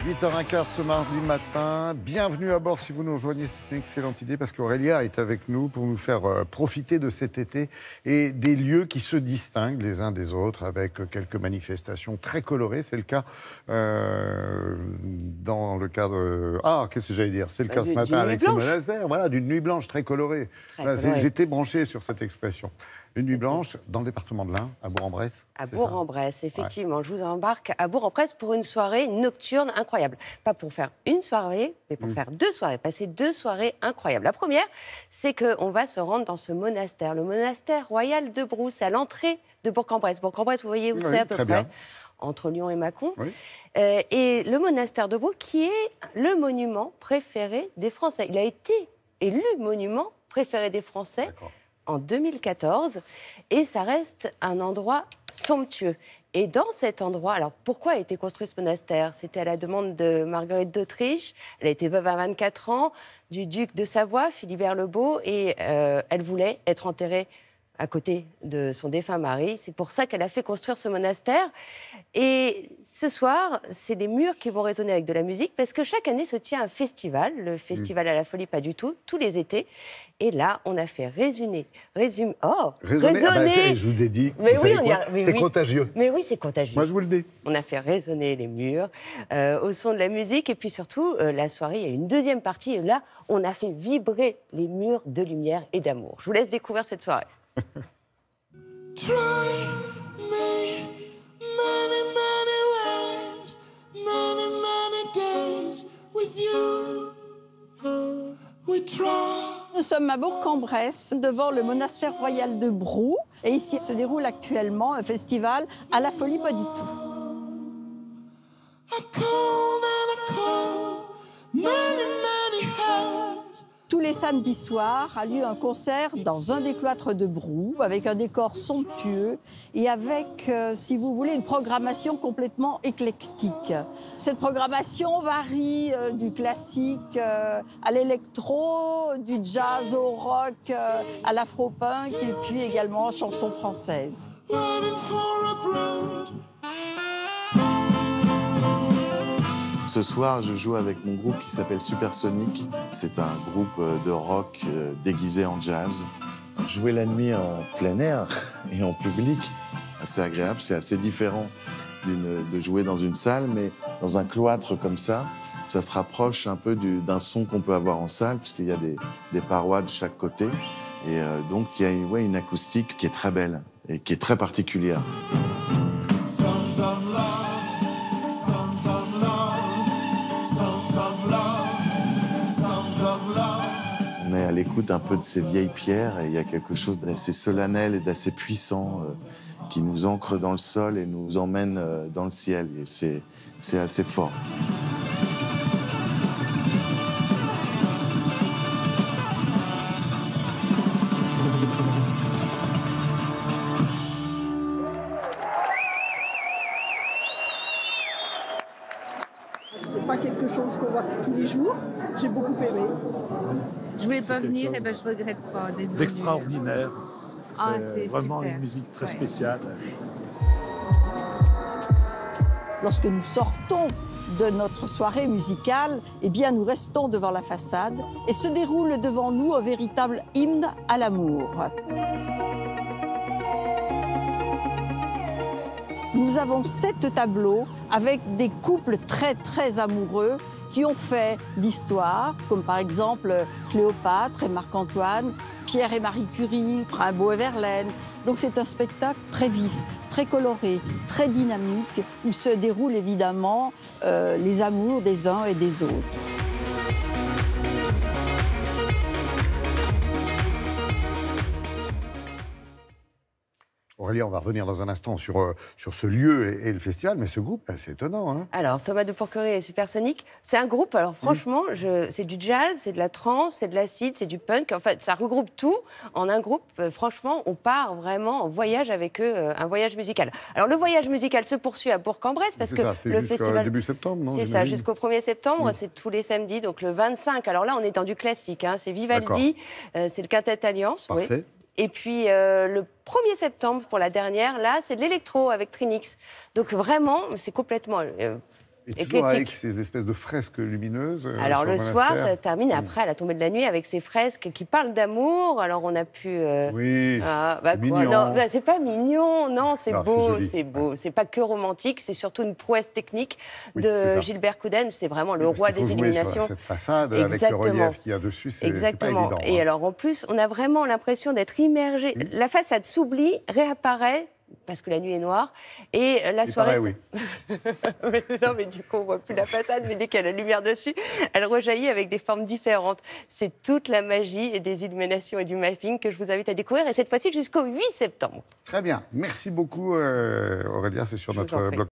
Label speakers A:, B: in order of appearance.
A: 8h15 ce mardi matin. Bienvenue à bord si vous nous rejoignez. C'est une excellente idée parce qu'Aurélia est avec nous pour nous faire profiter de cet été et des lieux qui se distinguent les uns des autres avec quelques manifestations très colorées. C'est le cas dans le cadre... Ah, qu'est-ce que j'allais dire? C'est le cas ce matin avec le monastère. Voilà, d'une nuit blanche très colorée. J'étais branché sur cette expression. Une nuit blanche dans le département de l'Ain, à Bourg-en-Bresse. À
B: Bourg-en-Bresse, effectivement. Ouais. Je vous embarque à Bourg-en-Bresse pour une soirée nocturne incroyable. Pas pour faire une soirée, mais pour faire deux soirées, passer deux soirées incroyables. La première, c'est qu'on va se rendre dans ce monastère, le monastère royal de Brousse, à l'entrée de Bourg-en-Bresse. Bourg-en-Bresse, vous voyez où c'est à peu près bien. Entre Lyon et Mâcon. Oui. Et le monastère de Brousse, qui est le monument préféré des Français. Il a été élu monument préféré des Français en 2014, et ça reste un endroit somptueux. Et dans cet endroit, alors pourquoi a été construit ce monastère? C'était à la demande de Marguerite d'Autriche. Elle a été veuve à 24 ans, du duc de Savoie, Philibert le Beau, et elle voulait être enterrée à côté de son défunt mari. C'est pour ça qu'elle a fait construire ce monastère. Et ce soir, c'est des murs qui vont résonner avec de la musique, parce que chaque année se tient un festival, le festival à la folie, pas du tout, tous les étés. Et là, on a fait résonner.
A: Je vous ai dit, c'est contagieux.
B: Mais oui, c'est contagieux.
A: Moi, je vous le dis.
B: On a fait résonner les murs au son de la musique. Et puis surtout, la soirée, il y a une deuxième partie. Et là, on a fait vibrer les murs de lumière et d'amour. Je vous laisse découvrir cette soirée. Try me many, many ways, many, many days with you. We try.
C: Nous sommes à Bourg-en-Bresse, devant le monastère royal de Brou. Et ici se déroule actuellement un festival à la folie pas du tout. Tous les samedis soirs a lieu un concert dans un des cloîtres de Brou, avec un décor somptueux et avec, si vous voulez, une programmation complètement éclectique. Cette programmation varie du classique à l'électro, du jazz au rock, à l'afro-punk et puis également chansons françaises.
D: Ce soir, je joue avec mon groupe qui s'appelle Supersonic. C'est un groupe de rock déguisé en jazz. Jouer la nuit en plein air et en public, c'est agréable, c'est assez différent de jouer dans une salle, mais dans un cloître comme ça se rapproche un peu d'un son qu'on peut avoir en salle, puisqu'il y a des parois de chaque côté. Et donc, il y a une acoustique qui est très belle et qui est très particulière. On est à l'écoute un peu de ces vieilles pierres et il y a quelque chose d'assez solennel et d'assez puissant qui nous ancre dans le sol et nous emmène dans le ciel. Et c'est assez fort.
E: C'est pas quelque chose qu'on voit tous les jours. J'ai beaucoup aimé.
F: Je voulais pas venir, et je regrette pas d'être venue.
G: D'extraordinaire. C'est vraiment
F: super.
G: Une musique très spéciale.
C: Lorsque nous sortons de notre soirée musicale, eh bien nous restons devant la façade et se déroule devant nous un véritable hymne à l'amour. Nous avons 7 tableaux avec des couples très très amoureux qui ont fait l'histoire, comme par exemple Cléopâtre et Marc-Antoine, Pierre et Marie Curie, Rimbaud et Verlaine. Donc c'est un spectacle très vif, très coloré, très dynamique, où se déroulent évidemment les amours des uns et des autres.
A: Aurélia, on va revenir dans un instant sur ce lieu et le festival, mais ce groupe, c'est étonnant. Hein.
B: Alors, Thomas de Pourquerie et Supersonic, c'est un groupe, alors franchement, c'est du jazz, c'est de la trance, c'est de l'acid, c'est du punk. En fait, ça regroupe tout en un groupe. Franchement, on part vraiment en voyage avec eux, un voyage musical. Alors, le voyage musical se poursuit à Bourg-en-Bresse, parce que le festival...
A: début septembre, non?
B: C'est ça, jusqu'au 1er septembre, c'est tous les samedis, donc le 25. Alors là, on est dans du classique, hein, c'est Vivaldi, c'est le Quintet Alliance.
A: Parfait.
B: Oui. Et puis, le 1er septembre, pour la dernière, là, c'est de l'électro avec Trinix. Donc vraiment, c'est complètement
A: Et toujours avec
B: éclectique.
A: ces espèces de fresques lumineuses.
B: Alors
A: sur
B: le soir,
A: monastère.
B: ça se termine après, à la tombée de la nuit, avec ces fresques qui parlent d'amour. Alors on a pu...
A: Oui,
B: bah
A: c'est
B: quoi,
A: mignon.
B: non, bah, c'est pas mignon, non, c'est
A: Non,
B: beau,
A: c'est joli.
B: c'est beau. C'est pas que romantique, c'est surtout une prouesse technique
A: Oui, c'est
B: de
A: ça.
B: Gilbert Couden. C'est vraiment le
A: Parce
B: roi
A: qu'il faut
B: des
A: jouer
B: illuminations.
A: sur cette façade avec le
B: Exactement.
A: relief qu'il y a dessus, c'est pas
B: Exactement.
A: évident.
B: Et
A: hein.
B: alors en plus, on a vraiment l'impression d'être immergé. La façade s'oublie, réapparaît. Parce que la nuit est noire. Et la
A: Il
B: soirée.
A: paraît, oui.
B: Non, mais du coup, on voit plus la façade, mais dès qu'il y a la lumière dessus, elle rejaillit avec des formes différentes. C'est toute la magie et des illuminations et du mapping que je vous invite à découvrir. Et cette fois-ci, jusqu'au 8 septembre.
A: Très bien. Merci beaucoup, Aurélia. C'est sur
B: Je vous en
A: notre
B: prie.
A: blog